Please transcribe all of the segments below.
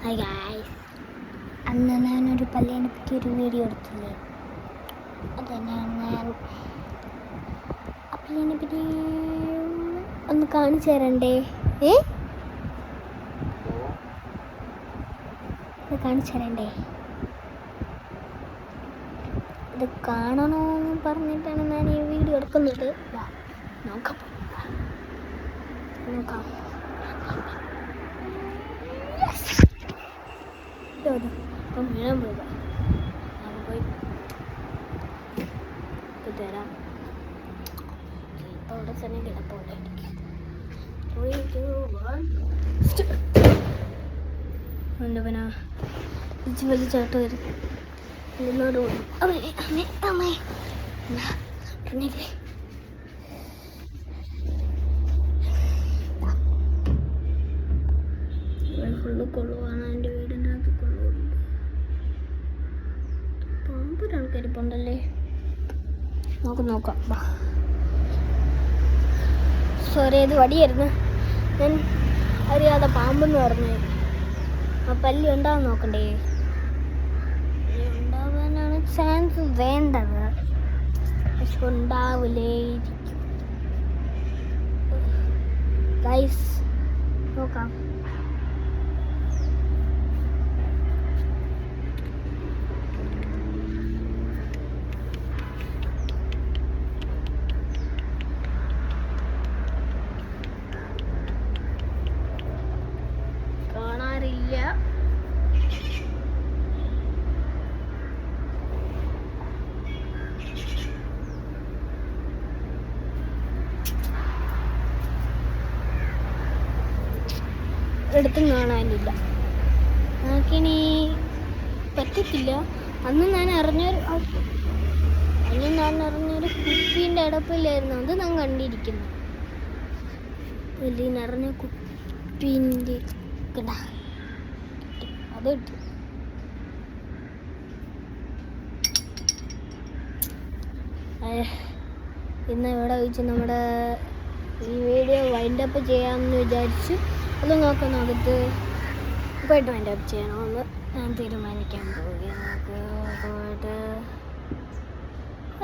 Hi guys, അന്ന് ഞാനൊരു പല്ലിനെ പറ്റി ഒരു വീഡിയോ എടുത്തില്ലേ? അതന്നെയാണ് ഞാൻ ആ പല്ലിനെ പറ്റി ഒന്ന് കാണിച്ചു തരണ്ടേ? ഇത് കാണിച്ചു തരണ്ടേ? ഇത് കാണണമെന്ന് പറഞ്ഞിട്ടാണ് ഞാൻ ഈ വീഡിയോ എടുക്കുന്നത്. നോക്കാം. അപ്പം വീഴാൻ പോയതാ. പോയി തരാം. അവിടെ തന്നെ കിടപ്പുണ്ട്. എൻ്റെ പിന്നെ വലിയ ചേട്ടൻ വരും. എന്നോട് പറഞ്ഞില്ലേ ഫുള്ള് കൊള്ളുവാണ്. എൻ്റെ വീടിൻ്റെ അകത്ത് കൊള്ളുന്നുണ്ട്. പാമ്പൊരാൾ കരിപ്പുണ്ടല്ലേ, നോക്കാം. സോറി, ഇത് വടിയായിരുന്നു. ഞാൻ അറിയാതെ പാമ്പെന്ന് പറഞ്ഞു. ആ പല്ലി ഉണ്ടാവാൻ നോക്കണ്ടേ? ഉണ്ടാവാനാണ് ചാൻസ് വേണ്ടത്, പക്ഷെ ഉണ്ടാവില്ലേയിരിക്കും. ഗൈസ് നോക്കാം. കാണാറില്ല. എടുത്തും കാണാനില്ല. നമുക്കിനി പറ്റത്തില്ല. അന്ന് ഞാൻ അറിഞ്ഞൊരു കുപ്പീൻ്റെ അടപ്പില്ലായിരുന്നു. അത് ഞാൻ കണ്ടിരിക്കുന്നു. വലിയ നിറഞ്ഞ കുപ്പീൻ്റെ അത് കിട്ടി. ഇന്ന് ഇവിടെ വെച്ച് നമ്മുടെ ഈ വീഡിയോ വൈൻഡപ്പ് ചെയ്യാമെന്ന് വിചാരിച്ചു. അത് നോക്കുന്നകത്ത് പോയിട്ട് വൈൻഡപ്പ് ചെയ്യണമെന്ന് ഞാൻ തീരുമാനിക്കാൻ പോവുകയാണ്. പോയിട്ട്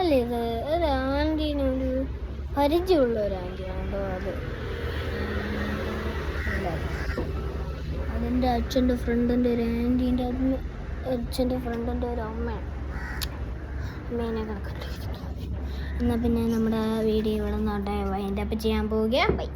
അല്ല, ഇത് ഒരു ആൻറ്റീനൊരു പരിചയമുള്ള ഒരു ആൻറ്റിയാണോ അത്. അതെൻ്റെ അച്ഛൻ്റെ ഫ്രണ്ടിൻ്റെ ഒരു ആൻറ്റീൻ്റെ അച്ഛൻ്റെ ഫ്രണ്ടിൻ്റെ ഒരു അമ്മയാണ്. അമ്മേനെ കണക്കിട്ടിരിക്കുന്നു. എന്നാൽ പിന്നെ നമ്മുടെ വീഡിയോ ഇവിടെ നോട്ടെ വൈൻഡപ്പ് ചെയ്യാൻ പോവുകയാണ്. ബൈ.